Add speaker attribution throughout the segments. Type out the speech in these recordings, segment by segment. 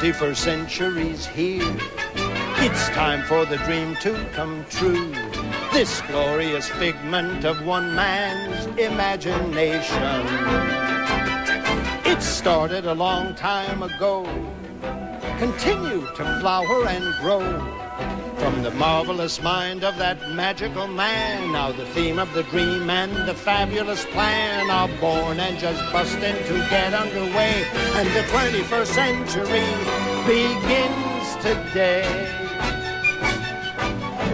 Speaker 1: 21st century's here. It's time for the dream to come true. This glorious figment of one man's imagination. It started a long time ago, continued to flower and grow. From the marvelous mind of that magical man, now the theme of the dream and the fabulous plan are born and just busting to get underway. And the 21st century begins today.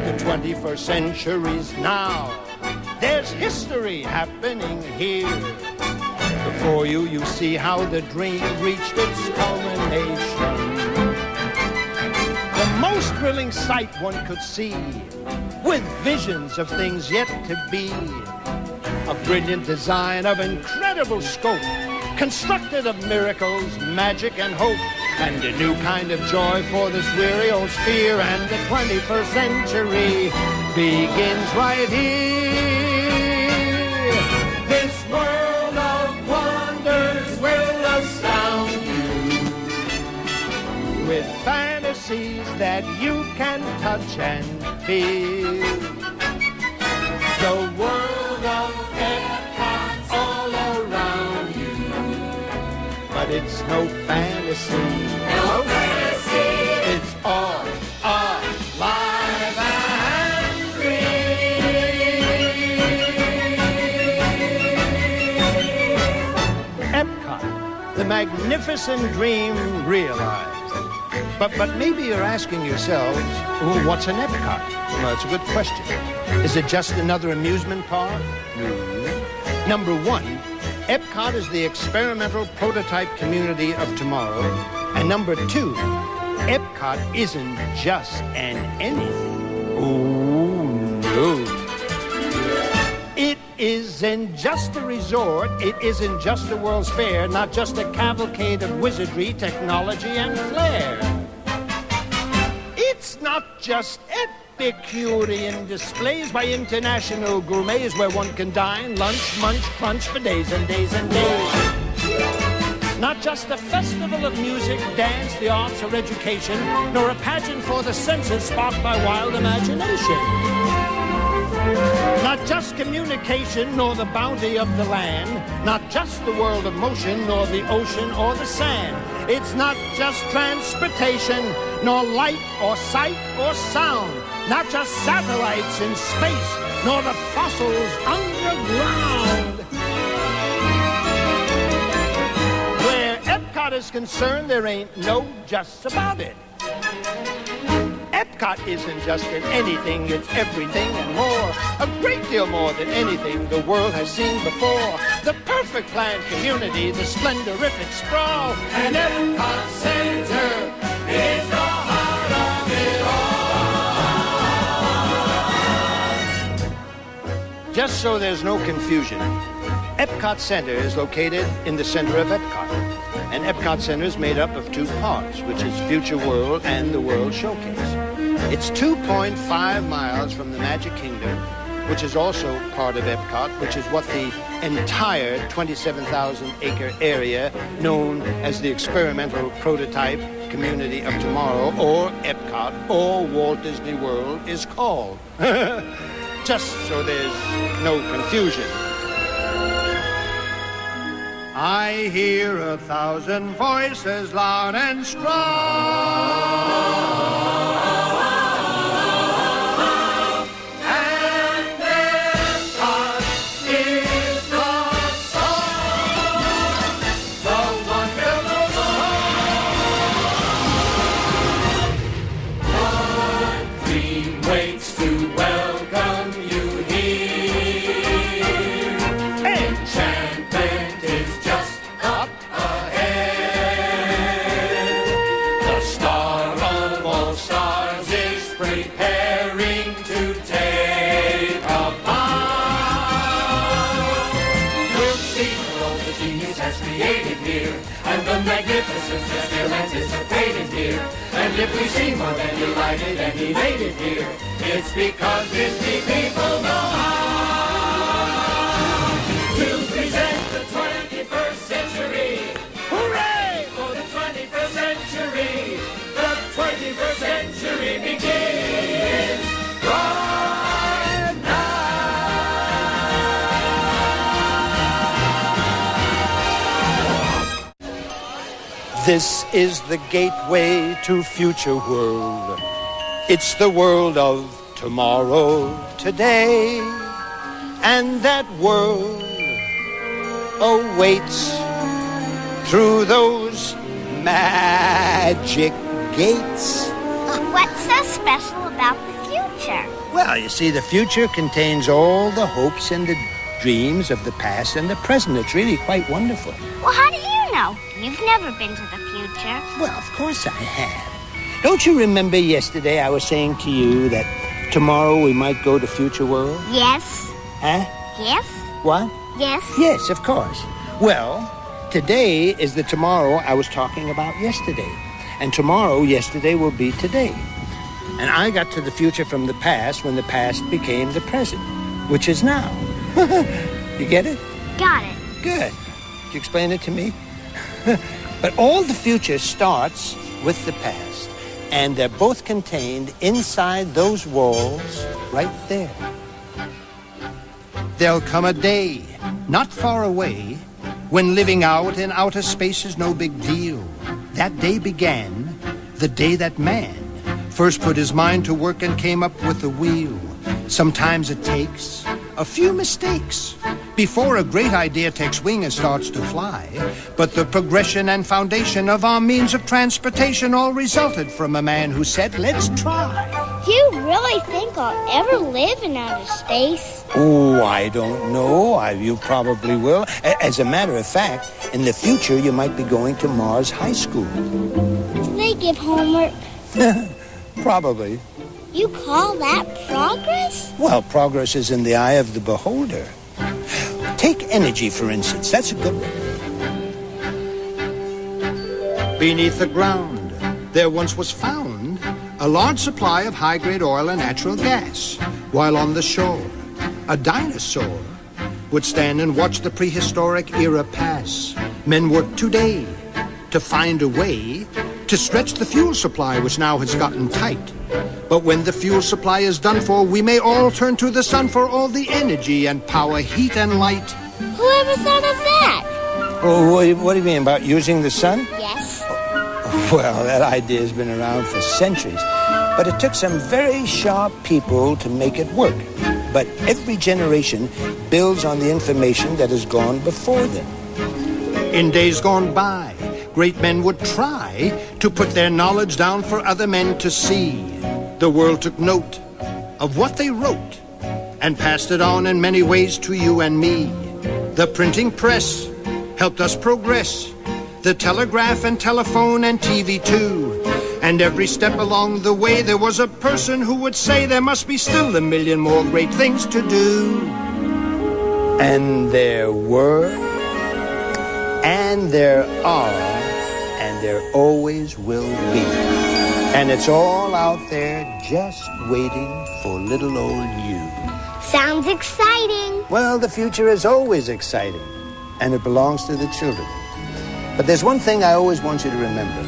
Speaker 1: The 21st century's now. There's history happening here. Before you see how the dream reached its culmination. The most thrilling sight one could see, with visions of things yet to be. A brilliant design of incredible scope, constructed of miracles, magic, and hope, and a new kind of joy for this weary old sphere. And the 21st century begins right here. This world of wonders will astound you with fantasies that you can touch and feel. The world of EPCOT all around you, but it's no fantasy. No fantasy. It's all alive and real. EPCOT, the magnificent dream realized. But maybe you're asking yourselves, well, what's an EPCOT? Well, that's a good question. Is it just another amusement park? No. Number one, EPCOT is the experimental prototype community of tomorrow. And number two, EPCOT isn't just an anything. Oh, no. It isn't just a resort. It isn't just a World's Fair, not just a cavalcade of wizardry, technology, and flair. It's not just Epicurean displays by international gourmets where one can dine, lunch, munch, crunch for days and days and days. Not just a festival of music, dance, the arts, or education, nor a pageant for the senses sparked by wild imagination. Not just communication, nor the bounty of the land. Not just the world of motion, nor the ocean or the sand. It's not just transportation, nor light or sight or sound. Not just satellites in space, nor the fossils underground. Where EPCOT is concerned, there ain't no justs about it. EPCOT isn't just an anything, it's everything and more. A great deal more than anything the world has seen before. The perfect planned community, the splendorific sprawl. And EPCOT Center is the heart of it all. Just so there's no confusion, EPCOT Center is located in the center of EPCOT. And EPCOT Center is made up of two parts, which is Future World and the World Showcase. It's 2.5 miles from the Magic Kingdom, which is also part of EPCOT, which is what the entire 27,000-acre area known as the Experimental Prototype Community of Tomorrow, or EPCOT, or Walt Disney World, is called. Just so there's no confusion. I hear 1,000 voices loud and strong. Magnificence that's still anticipated here. And if we seem more than delighted and elated here, it's because Disney people know how to present the 21st century. Hooray for the 21st century! This is the gateway to future world. It's the world of tomorrow, today. And that world awaits through those magic gates.
Speaker 2: What's so special about the future?
Speaker 1: Well, you see, the future contains all the hopes and the dreams of the past and the present. It's really quite wonderful.
Speaker 2: Well, how do you know? You've never been to the future.
Speaker 1: Well, of course I have. Don't you remember yesterday I was saying to you that tomorrow we might go to Future World?
Speaker 2: Yes.
Speaker 1: Huh?
Speaker 2: Yes.
Speaker 1: What?
Speaker 2: Yes.
Speaker 1: Yes, of course. Well, today is the tomorrow I was talking about yesterday. And tomorrow, yesterday, will be today. And I got to the future from the past when the past became the present, which is now. You get it?
Speaker 2: Got it.
Speaker 1: Good. Did you explain it to me? But all the future starts with the past. And they're both contained inside those walls right there. There'll come a day, not far away, when living out in outer space is no big deal. That day began the day that man first put his mind to work and came up with the wheel. Sometimes it takes a few mistakes before a great idea takes wing and starts to fly. But the progression and foundation of our means of transportation all resulted from a man who said, let's try.
Speaker 2: You really think I'll ever live in outer space?
Speaker 1: Oh, I don't know. You probably will. As a matter of fact, in the future, you might be going to Mars High School.
Speaker 2: Do they give homework?
Speaker 1: Probably.
Speaker 2: You call that progress?
Speaker 1: Well, progress is in the eye of the beholder. Take energy, for instance. That's a good one. Beneath the ground, there once was found a large supply of high-grade oil and natural gas, while on the shore, a dinosaur would stand and watch the prehistoric era pass. Men work today to find a way to stretch the fuel supply, which now has gotten tight. But when the fuel supply is done for, we may all turn to the sun for all the energy and power, heat and light.
Speaker 2: Whoever thought of that?
Speaker 1: Oh, what do you mean, about using the sun?
Speaker 2: Yes.
Speaker 1: Well, that idea has been around for centuries. But it took some very sharp people to make it work. But every generation builds on the information that has gone before them. In days gone by, great men would try to put their knowledge down for other men to see. The world took note of what they wrote and passed it on in many ways to you and me. The printing press helped us progress, the telegraph and telephone and TV too. And every step along the way there was a person who would say there must be still a million more great things to do. And there were, and there are, and there always will be. And it's all out there just waiting for little old you.
Speaker 2: Sounds exciting.
Speaker 1: Well, the future is always exciting, and it belongs to the children. But there's one thing I always want you to remember.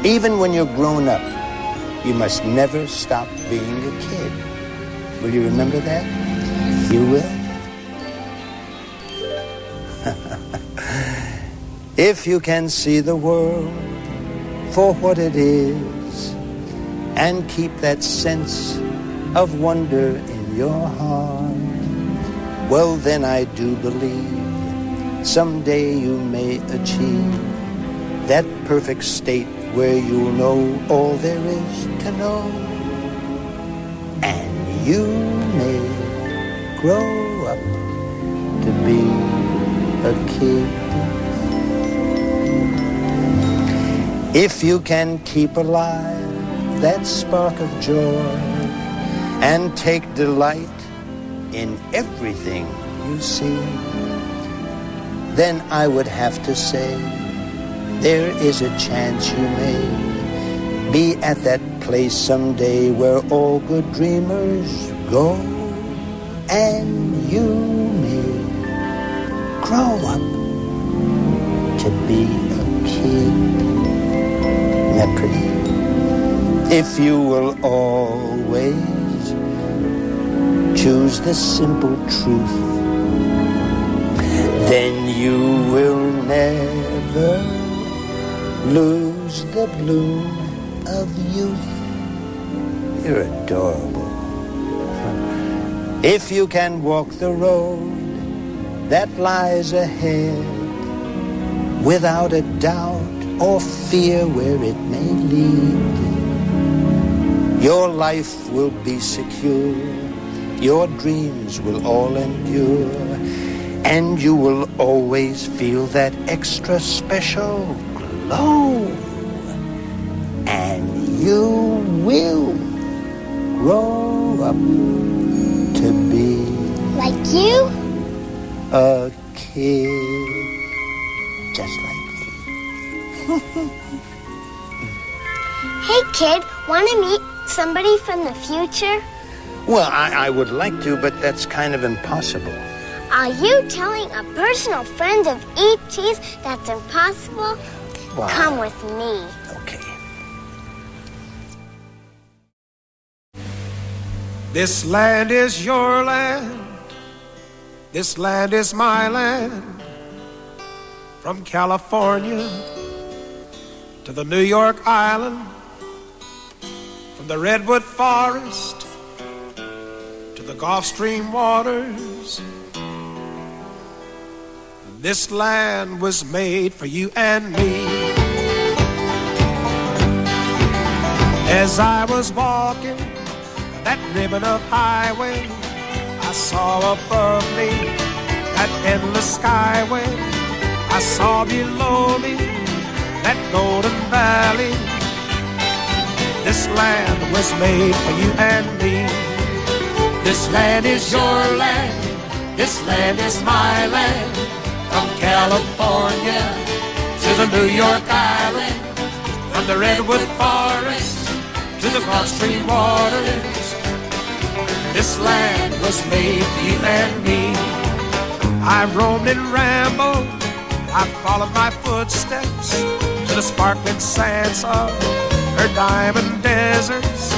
Speaker 1: Even when you're grown up, you must never stop being a kid. Will you remember that? You will? If you can see the world for what it is and keep that sense of wonder in your heart, well, then I do believe someday you may achieve that perfect state where you'll know all there is to know, and you may grow up to be a kid. If you can keep alive that spark of joy and take delight in everything you see, then I would have to say there is a chance you may be at that place someday where all good dreamers go, and you may grow up to be a kid. Isn't that pretty? If you will always choose the simple truth, then you will never lose the bloom of youth. You're adorable. If you can walk the road that lies ahead without a doubt or fear where it may lead, your life will be secure, your dreams will all endure, and you will always feel that extra special glow, and you will grow up to be
Speaker 2: Like you?
Speaker 1: a kid just like me.
Speaker 2: Hey, kid, want to meet somebody from the future?
Speaker 1: Well, I would like to, but that's kind of impossible.
Speaker 2: Are you telling a personal friend of E.T.'s that's impossible?
Speaker 1: Wow.
Speaker 2: Come with me.
Speaker 1: Okay.
Speaker 3: This land is your land. This land is my land. From California to the New York Island, from the Redwood Forest to the Gulf Stream waters, this land was made for you and me. As I was walking that ribbon of highway, I saw above me that endless skyway. I saw below me that golden valley. This land was made for you and me. This land is your land. This land is my land. From California to the New York Island, from the Redwood Forest to the Gulf Stream waters, this land was made for you and me. I roamed and rambled, I followed my footsteps to the sparkling sands of her diamond deserts,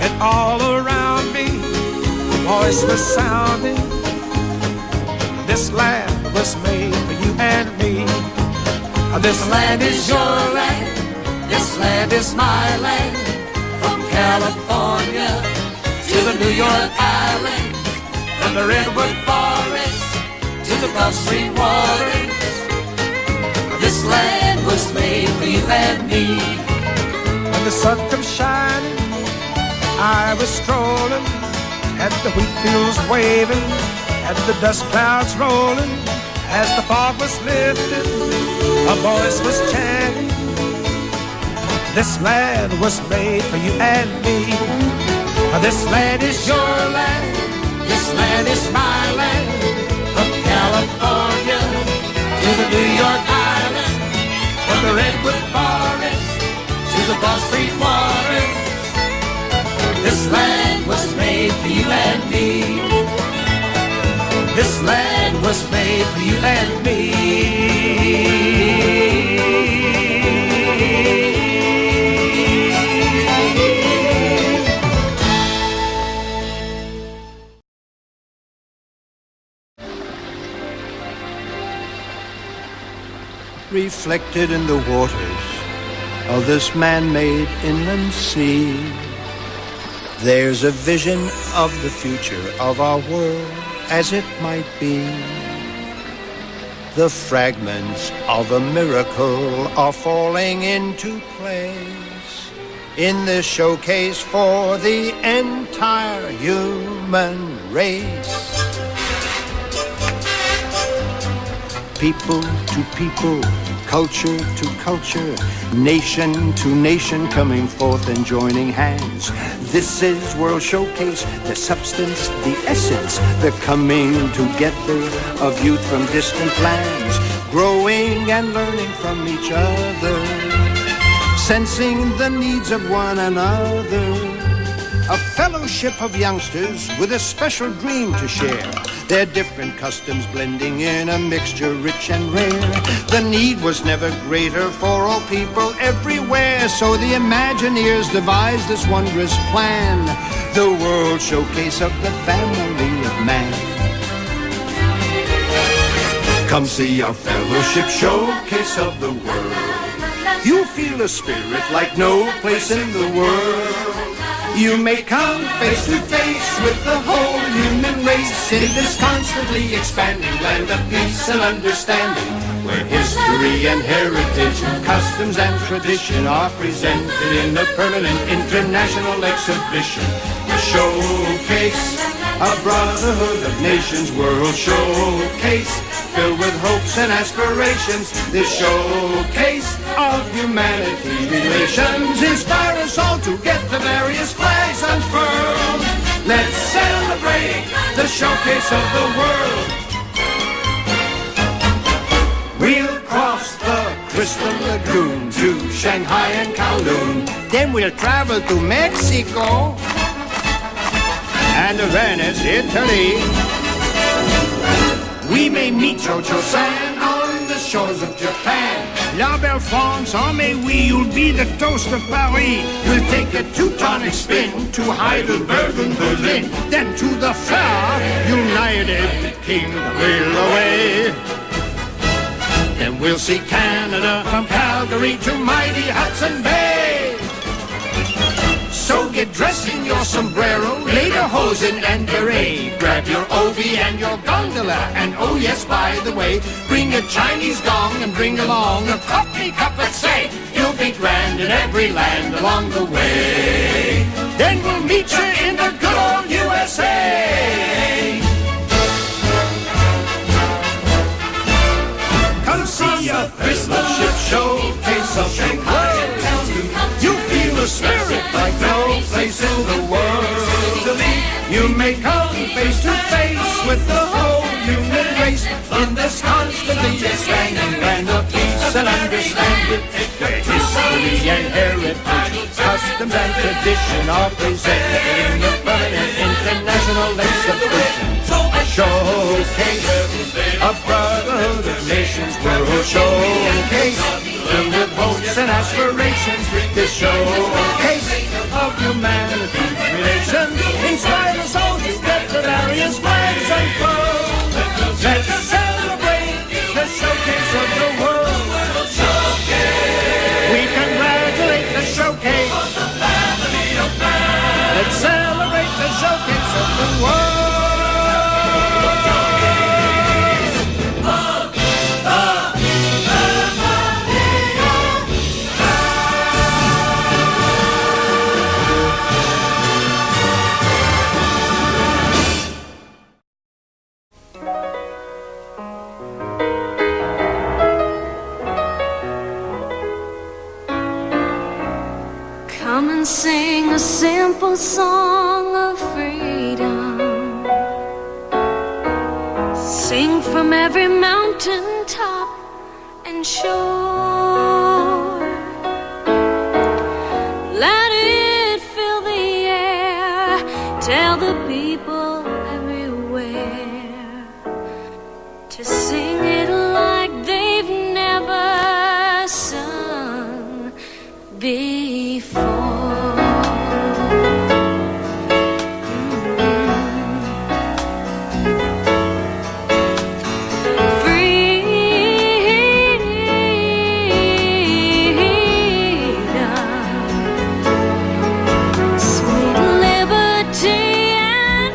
Speaker 3: and all around me a voice was sounding. This land was made for you and me. This land is your land. This land is my land. From California to the New York Island, from the Redwood Forest to the Gulf Stream waters, this land was made for you and me. When the sun comes shining, I was strolling, and the wheat fields waving, and the dust clouds rolling. As the fog was lifted, a voice was chanting, this land was made for you and me. This land is your land. This land is my land. From California to the New York Island, from the Redwood Forest to the Gulf Stream waters, this land was made for you and me. This land was made for you and me.
Speaker 1: Reflected in the waters of this man-made inland sea, there's a vision of the future of our world as it might be. The fragments of a miracle are falling into place in this showcase for the entire human race. People to people, culture to culture, nation to nation, coming forth and joining hands. This is World Showcase, the substance, the essence, the coming together of youth from distant lands, growing and learning from each other, sensing the needs of one another. A fellowship of youngsters with a special dream to share, their different customs blending in a mixture rich and rare. The need was never greater for all people everywhere, so the Imagineers devised this wondrous plan, the World Showcase of the family of man. Come see our fellowship showcase of the world. you'll feel a spirit like no place in the world. You may come face to face with the whole human race in this constantly expanding land of peace and understanding, where history and heritage, customs and tradition are presented in a permanent international exhibition. A showcase, a brotherhood of nations, world showcase, filled with hopes and aspirations. This showcase of humanity relations inspire us all to get the various flags unfurled. Let's celebrate the showcase of the world. We'll cross the Crystal Lagoon to Shanghai and Kowloon. Then we'll travel to Mexico and Venice, Italy. We may meet Jojo-san on the shores of Japan. La Belle France, en mais oui, you'll be the toast of Paris. We'll take a Teutonic spin to Heidelberg and Berlin. Then to the far United Kingdom we'll away. Then we'll see Canada from Calgary to mighty Hudson Bay. So get dressed in your sombrero, lederhosen and beret. Grab your obi and your gondola, and oh yes, by the way, bring a Chinese gong and bring along a coffee cup and say, you'll be grand in every land along the way. Then we'll meet you in the good old USA. Come see a Crystal Ship Showcase of Shanghai and Kowloon. You feel a spirit like no place in the world. You may come face to face with the whole human race in this constantly expanding land of peace and understanding. History and heritage, customs and tradition are presented in the permanent international exhibition. A showcase of brotherhood of nations, world showcase, filled with hopes and aspirations. This showcase of humanity relations inspires us all to get the various flags unfurled. Let's celebrate the showcase of the world. We congratulate the showcase. Let's celebrate the showcase of the world.
Speaker 4: Come and sing a simple song of freedom. Sing from every mountain top and shore. Let it fill the air. Tell the people everywhere to sing it like they've never sung before. Freedom, sweet liberty and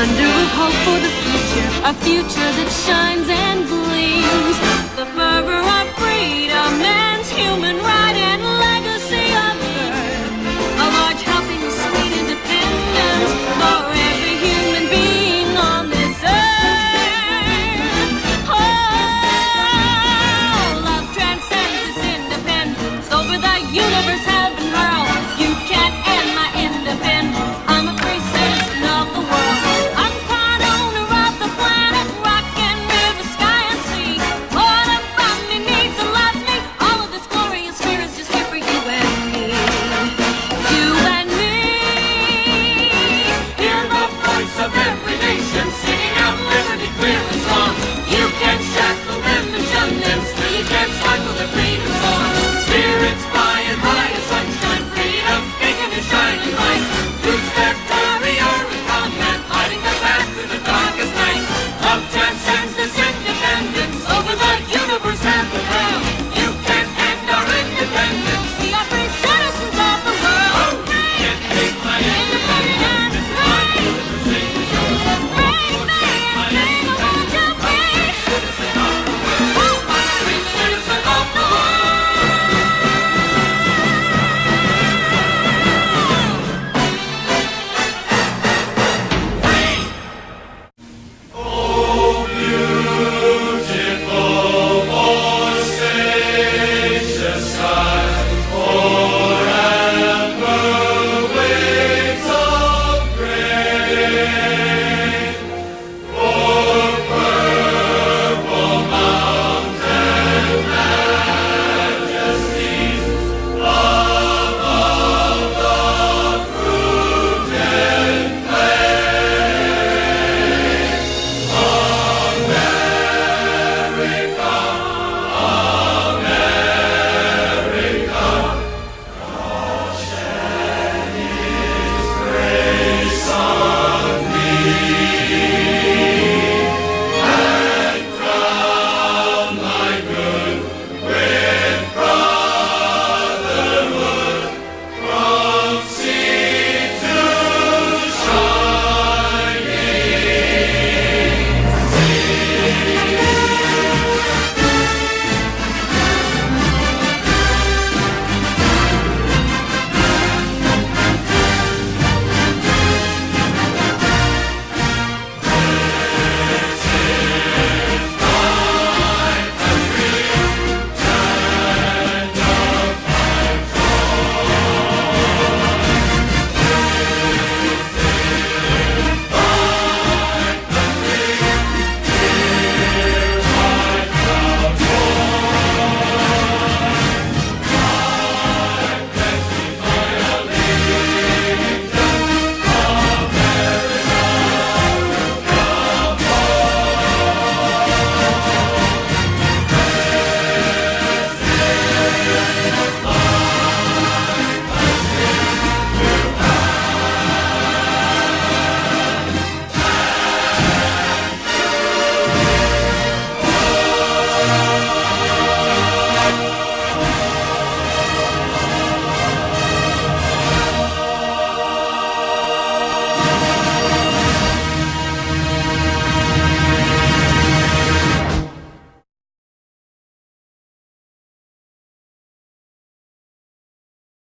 Speaker 4: wonder of hope for the future, a future that shines and gleams. The fervor